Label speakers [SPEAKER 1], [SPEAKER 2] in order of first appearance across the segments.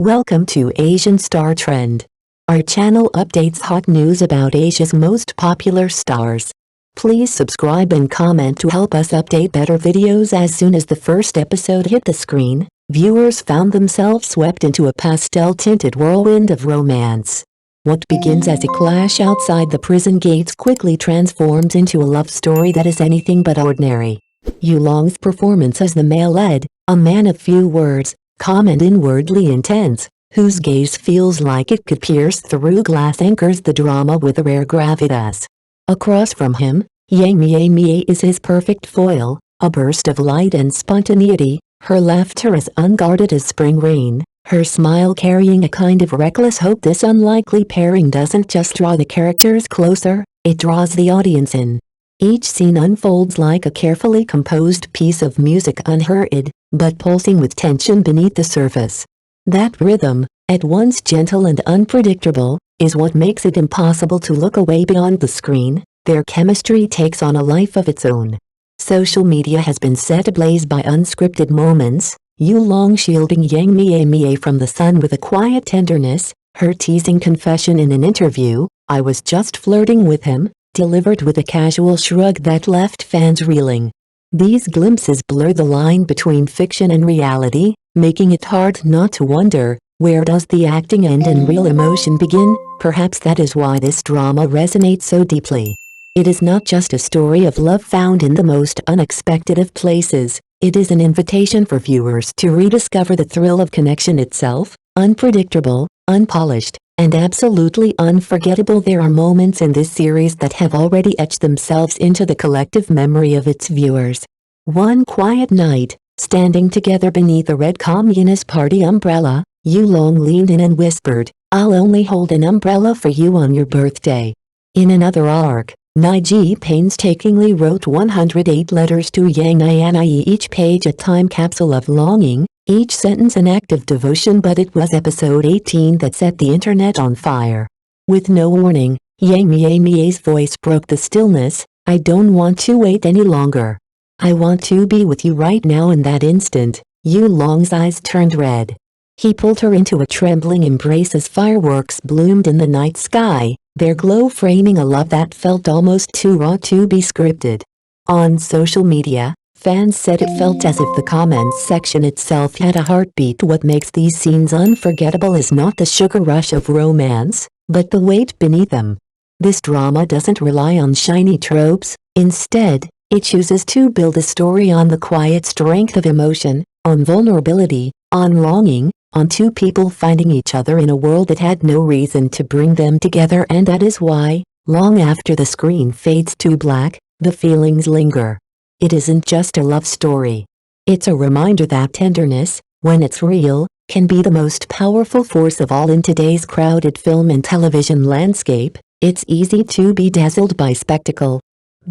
[SPEAKER 1] Welcome to Asian Star Trend. Our channel updates hot news about Asia's most popular stars. Please subscribe and comment to help us update better videos. As soon as the first episode hit the screen, viewers found themselves swept into a pastel-tinted whirlwind of romance. What begins as a clash outside the prison gates quickly transforms into a love story that is anything but ordinary. Yulong's performance as the male lead, a man of few words, calm and inwardly intense, whose gaze feels like it could pierce through glass, anchors the drama with a rare gravitas. Across from him, Mie Mie is his perfect foil, a burst of light and spontaneity, her laughter as unguarded as spring rain, her smile carrying a kind of reckless hope. This unlikely pairing doesn't just draw the characters closer, it draws the audience in. Each scene unfolds like a carefully composed piece of music, unhurried, but pulsing with tension beneath the surface. That rhythm, at once gentle and unpredictable, is what makes it impossible to look away beyond the screen. Their chemistry takes on a life of its own. Social media has been set ablaze by unscripted moments, Yulong shielding Mie Mie from the sun with a quiet tenderness, her teasing confession in an interview, "I was just flirting with him," delivered with a casual shrug that left fans reeling. These glimpses blur the line between fiction and reality, making it hard not to wonder, where does the acting end and real emotion begin? Perhaps that is why this drama resonates so deeply. It is not just a story of love found in the most unexpected of places, it is an invitation for viewers to rediscover the thrill of connection itself, unpredictable, unpolished, and absolutely unforgettable. There are moments in this series that have already etched themselves into the collective memory of its viewers. One quiet night, standing together beneath a red Communist Party umbrella, Yulong leaned in and whispered, "I'll only hold an umbrella for you on your birthday." In another arc, Ji painstakingly wrote 108 letters to Yang Mie, each page a time capsule of longing, each sentence an act of devotion. But it was episode 18 that set the internet on fire. With no warning, Mie Mie's voice broke the stillness, "I don't want to wait any longer. I want to be with you right now." In that instant, Yulong's eyes turned red. He pulled her into a trembling embrace as fireworks bloomed in the night sky, their glow framing a love that felt almost too raw to be scripted. On social media, fans said it felt as if the comments section itself had a heartbeat. What makes these scenes unforgettable is not the sugar rush of romance, but the weight beneath them. This drama doesn't rely on shiny tropes, instead, it chooses to build a story on the quiet strength of emotion, on vulnerability, on longing, on two people finding each other in a world that had no reason to bring them together. And that is why, long after the screen fades to black, the feelings linger. It isn't just a love story. It's a reminder that tenderness, when it's real, can be the most powerful force of all. In today's crowded film and television landscape, it's easy to be dazzled by spectacle.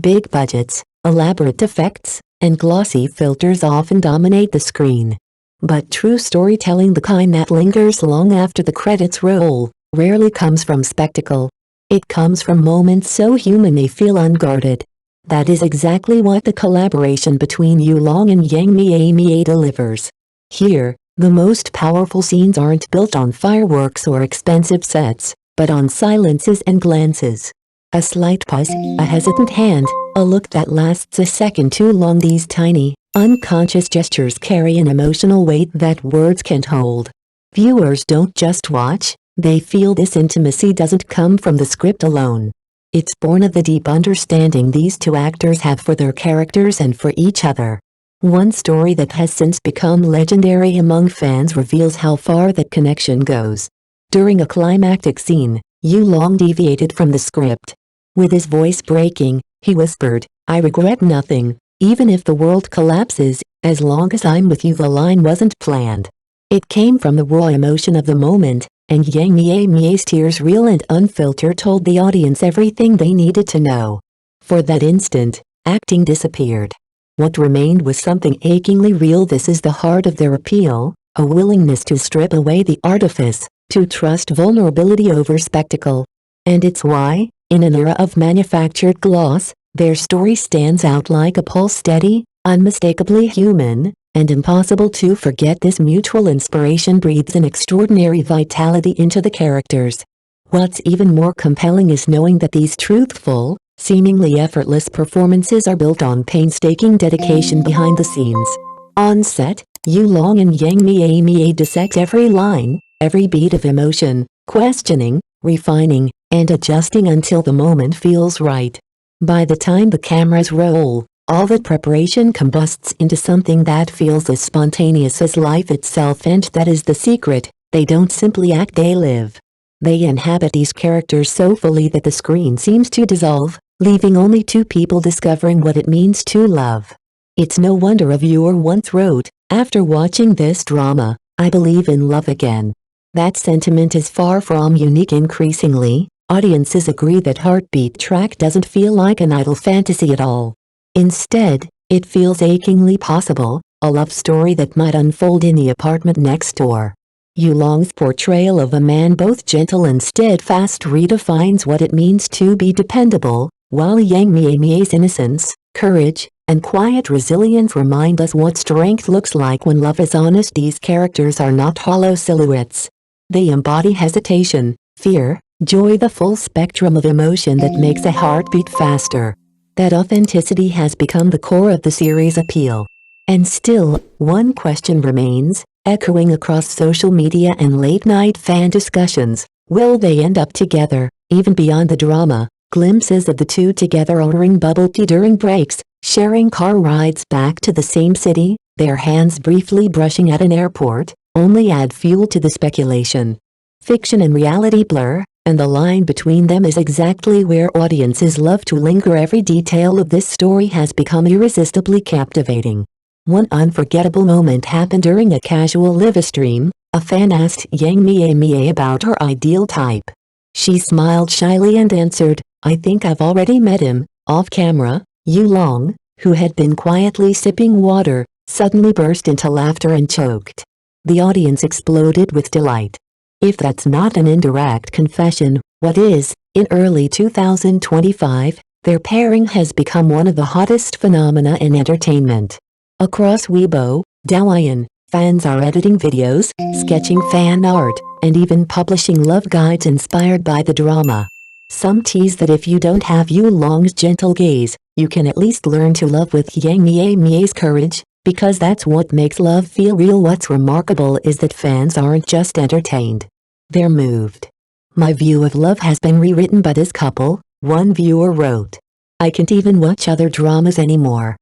[SPEAKER 1] Big budgets, elaborate effects, and glossy filters often dominate the screen. But true storytelling, the kind that lingers long after the credits roll, rarely comes from spectacle. It comes from moments so human they feel unguarded. That is exactly what the collaboration between Yulong and Mie Mie delivers. Here, the most powerful scenes aren't built on fireworks or expensive sets, but on silences and glances. A slight pause, a hesitant hand, a look that lasts a second too long. These tiny, unconscious gestures carry an emotional weight that words can't hold. Viewers don't just watch, they feel. This intimacy doesn't come from the script alone. It's born of the deep understanding these two actors have for their characters and for each other. One story that has since become legendary among fans reveals how far that connection goes. During a climactic scene, Yulong deviated from the script. With his voice breaking, he whispered, "I regret nothing, even if the world collapses, as long as I'm with you." The line wasn't planned. It came from the raw emotion of the moment, and Mie Mie's tears, real and unfiltered, told the audience everything they needed to know. For that instant, acting disappeared. What remained was something achingly real. This is the heart of their appeal, a willingness to strip away the artifice, to trust vulnerability over spectacle. And it's why, in an era of manufactured gloss, their story stands out like a pulse, steady, Unmistakably human, and impossible to forget. This mutual inspiration breathes an extraordinary vitality into the characters. What's even more compelling is knowing that these truthful, seemingly effortless performances are built on painstaking dedication behind the scenes. On set, Yulong and Mie Mie dissect every line, every beat of emotion, questioning, refining, and adjusting until the moment feels right. By the time the cameras roll, all that preparation combusts into something that feels as spontaneous as life itself, and that is the secret. They don't simply act, they live. They inhabit these characters so fully that the screen seems to dissolve, leaving only two people discovering what it means to love. It's no wonder a viewer once wrote, "After watching this drama, I believe in love again." That sentiment is far from unique. Increasingly, audiences agree that Heartbeat Track doesn't feel like an idle fantasy at all. Instead, it feels achingly possible, a love story that might unfold in the apartment next door. Yulong's portrayal of a man both gentle and steadfast redefines what it means to be dependable, while Mie Mie's innocence, courage, and quiet resilience remind us what strength looks like when love is honest. These characters are not hollow silhouettes. They embody hesitation, fear, joy, the full spectrum of emotion that makes a heart beat faster. That authenticity has become the core of the series' appeal. And still, one question remains, echoing across social media and late-night fan discussions: will they end up together? Even beyond the drama, glimpses of the two together ordering bubble tea during breaks, sharing car rides back to the same city, their hands briefly brushing at an airport, only add fuel to the speculation. Fiction and reality blur, and the line between them is exactly where audiences love to linger. Every detail of this story has become irresistibly captivating. One unforgettable moment happened during a casual live-stream. A fan asked Mie Mie about her ideal type. She smiled shyly and answered, "I think I've already met him." Off camera, Yulong, who had been quietly sipping water, suddenly burst into laughter and choked. The audience exploded with delight. If that's not an indirect confession, what is? In early 2025, their pairing has become one of the hottest phenomena in entertainment. Across Weibo, Douyin, fans are editing videos, sketching fan art, and even publishing love guides inspired by the drama. Some tease that if you don't have Yulong's gentle gaze, you can at least learn to love with Mie Mie's courage, because that's what makes love feel real. What's remarkable is that fans aren't just entertained. They're moved. "My view of love has been rewritten by this couple," one viewer wrote. "I can't even watch other dramas anymore."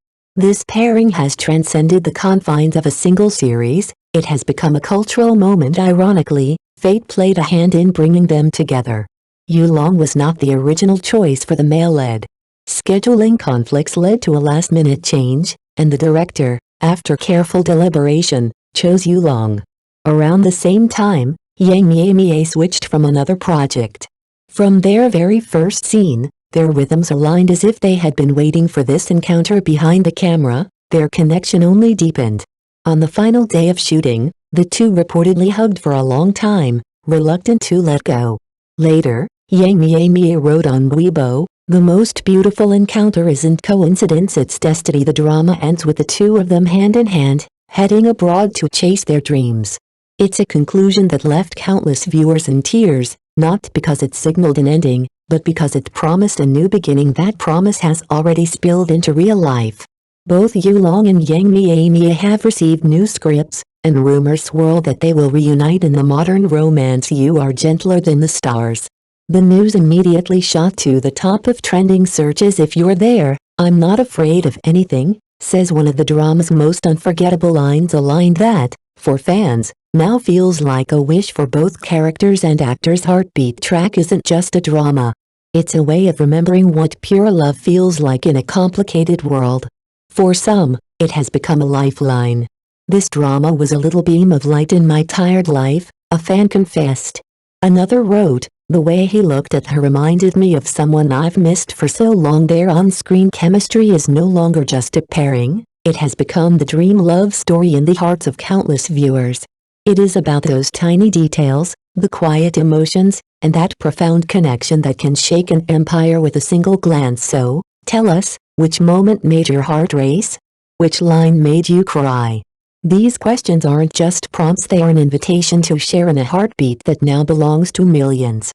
[SPEAKER 1] This pairing has transcended the confines of a single series. It has become a cultural moment. Ironically, fate played a hand in bringing them together. Yulong was not the original choice for the male lead. Scheduling conflicts led to a last-minute change, and the director, after careful deliberation, chose Yulong. Around the same time, Mie Mie switched from another project. From their very first scene, their rhythms aligned as if they had been waiting for this encounter. Behind the camera, their connection only deepened. On the final day of shooting, the two reportedly hugged for a long time, reluctant to let go. Later, Mie Mie wrote on Weibo, "The most beautiful encounter isn't coincidence, it's destiny." The drama ends with the two of them hand in hand, heading abroad to chase their dreams. It's a conclusion that left countless viewers in tears, not because it signaled an ending, but because it promised a new beginning. That promise has already spilled into real life. Both Yulong and Mie Mie have received new scripts, and rumors swirl that they will reunite in the modern romance You Are Gentler Than the Stars. The news immediately shot to the top of trending searches. "If you're there, I'm not afraid of anything," says one of the drama's most unforgettable lines, a line that, for fans, now feels like a wish for both characters and actors. Heartbeat Track isn't just a drama. It's a way of remembering what pure love feels like in a complicated world. For some, it has become a lifeline. "This drama was a little beam of light in my tired life," a fan confessed. Another wrote, "The way he looked at her reminded me of someone I've missed for so long." Their on-screen chemistry is no longer just a pairing, it has become the dream love story in the hearts of countless viewers. It is about those tiny details, the quiet emotions, and that profound connection that can shake an empire with a single glance. So, tell us, which moment made your heart race? Which line made you cry? These questions aren't just prompts, they are an invitation to share in a heartbeat that now belongs to millions.